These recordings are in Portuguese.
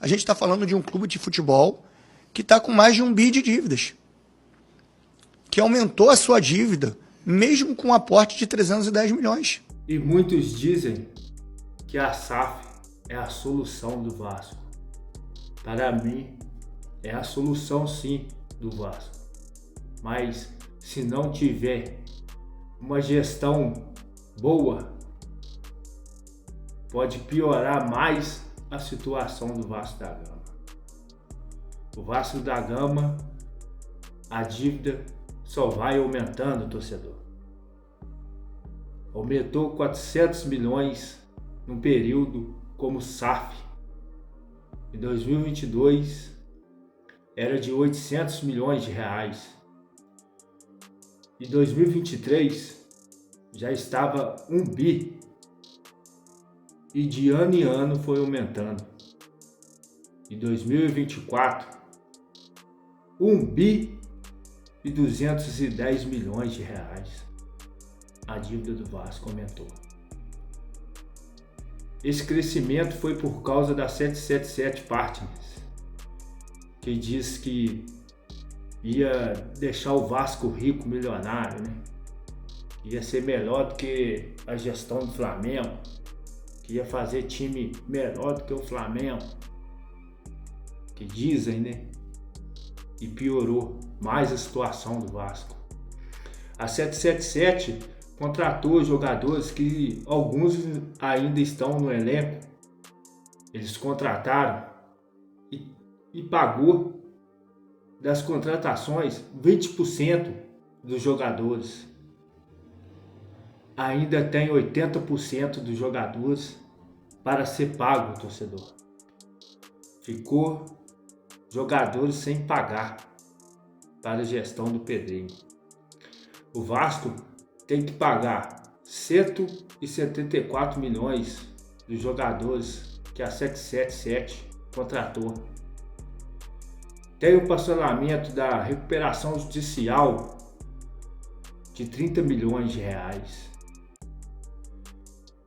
A gente está falando de um clube de futebol que está com mais de 1 bi de dívidas, que aumentou a sua dívida, mesmo com um aporte de 310 milhões. E muitos dizem que a SAF é a solução do Vasco. Para mim, é a solução sim do Vasco. Mas se não tiver uma gestão boa, pode piorar mais a situação do Vasco da Gama. O Vasco da Gama, a dívida só vai aumentando, torcedor. Aumentou 400 milhões num período como SAF. Em 2022 era de 800 milhões de reais. Em 2023 já estava 1 bi. E de ano em ano foi aumentando. Em 2024, 1 bi e 210 milhões de reais. A dívida do Vasco aumentou. Esse crescimento foi por causa da 777 Partners, que diz que ia deixar o Vasco rico, milionário, né? Ia ser melhor do que a gestão do Flamengo, que ia fazer time melhor do que o Flamengo, que dizem, né? E piorou mais a situação do Vasco. A 777 contratou jogadores que alguns ainda estão no elenco. Eles contrataram e pagou das contratações 20% dos jogadores. Ainda tem 80% dos jogadores para ser pago, torcedor. Ficou jogadores sem pagar para a gestão do Pedrinho. O Vasco tem que pagar 174 milhões dos jogadores que a 777 contratou. Tem o parcelamento da recuperação judicial de 30 milhões de reais.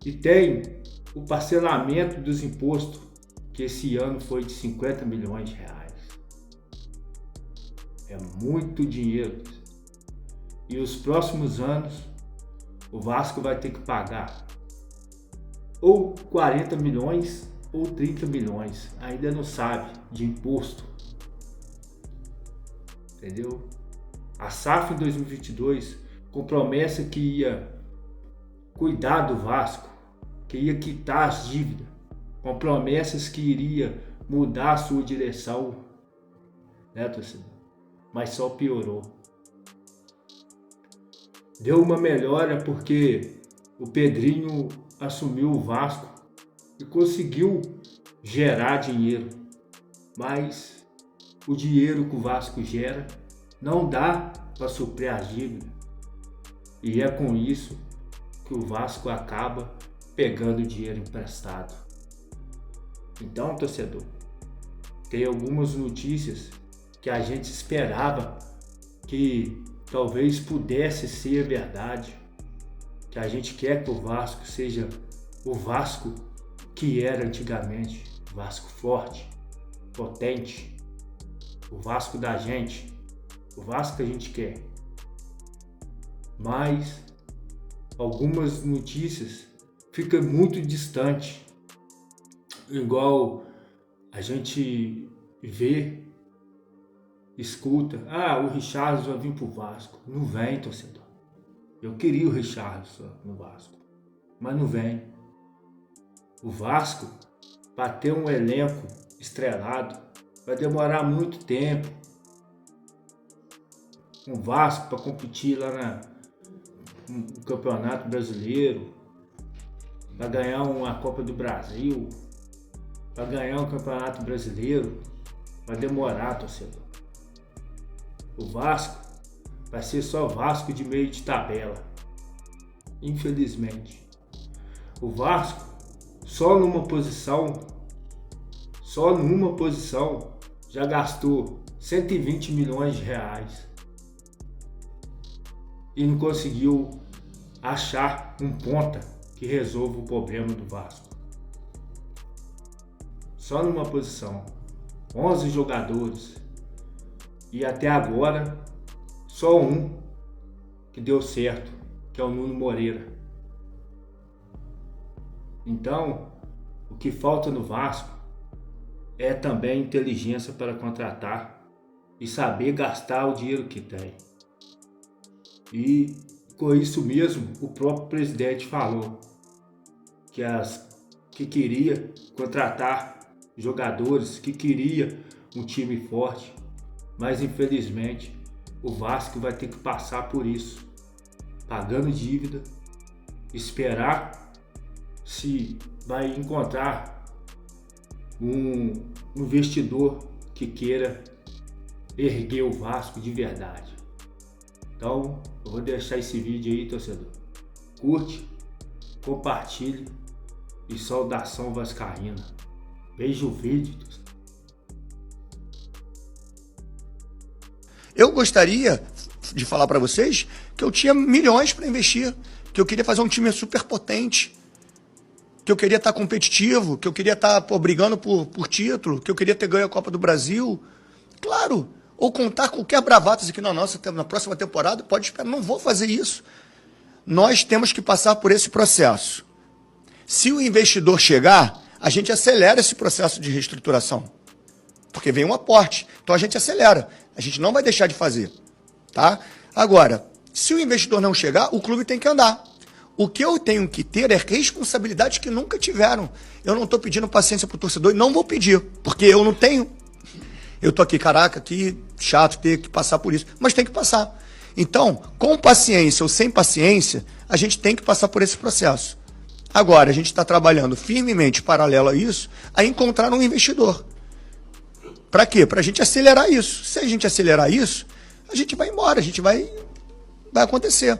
E tem o parcelamento dos impostos, que esse ano foi de 50 milhões de reais. É muito dinheiro. E os próximos anos, o Vasco vai ter que pagar ou 40 milhões ou 30 milhões. Ainda não sabe, de imposto. Entendeu? A SAF em 2022, com promessa que ia cuidar do Vasco, que ia quitar as dívidas, com promessas que iria mudar a sua direção, né, torcedor? Mas só piorou. Deu uma melhora porque o Pedrinho assumiu o Vasco e conseguiu gerar dinheiro, mas o dinheiro que o Vasco gera não dá para suprir as dívidas, e é com isso que o Vasco acaba pegando dinheiro emprestado. Então, torcedor, tem algumas notícias que a gente esperava que talvez pudesse ser verdade, que a gente quer que o Vasco seja o Vasco que era antigamente, Vasco forte, potente, o Vasco da gente, o Vasco que a gente quer. Mas algumas notícias ficam muito distantes, igual a gente vê, escuta, o Richarlison vai vir pro Vasco. Não vem, torcedor. Eu queria o Richarlison no Vasco, mas não vem. O Vasco, para ter um elenco estrelado, vai demorar muito tempo. Um Vasco para competir lá no Campeonato Brasileiro, para ganhar uma Copa do Brasil, para ganhar um Campeonato Brasileiro, vai demorar, torcedor. O Vasco vai ser só Vasco de meio de tabela, infelizmente. O Vasco só numa posição já gastou 120 milhões de reais e não conseguiu achar um ponta que resolva o problema do Vasco. só numa posição, 11 jogadores, e até agora só um que deu certo, que é o Nuno Moreira. Então, o que falta no Vasco é também inteligência para contratar e saber gastar o dinheiro que tem. E com isso mesmo, o próprio presidente falou que queria contratar jogadores, que queria um time forte, mas infelizmente o Vasco vai ter que passar por isso, pagando dívida, esperar se vai encontrar um investidor que queira erguer o Vasco de verdade. Então, eu vou deixar esse vídeo aí, torcedor. Curte, compartilhe e saudação vascaína. Veja o vídeo, torcedor. Eu gostaria de falar para vocês que eu tinha milhões para investir, que eu queria fazer um time super potente, que eu queria estar competitivo, que eu queria estar brigando por título, que eu queria ter ganho a Copa do Brasil. Claro, ou contar qualquer bravata aqui na próxima temporada, pode esperar, não vou fazer isso. Nós temos que passar por esse processo. Se o investidor chegar, a gente acelera esse processo de reestruturação, porque vem um aporte, então a gente acelera, a gente não vai deixar de fazer, tá? Agora, se o investidor não chegar, o clube tem que andar. O que eu tenho que ter é responsabilidades que nunca tiveram. Eu não estou pedindo paciência para o torcedor e não vou pedir, porque eu não tenho. Eu estou aqui, caraca, que chato ter que passar por isso, mas tem que passar. Então, com paciência ou sem paciência, a gente tem que passar por esse processo. Agora, a gente está trabalhando firmemente paralelo a isso, a encontrar um investidor. Para quê? Para a gente acelerar isso. Se a gente acelerar isso, a gente vai embora, vai acontecer.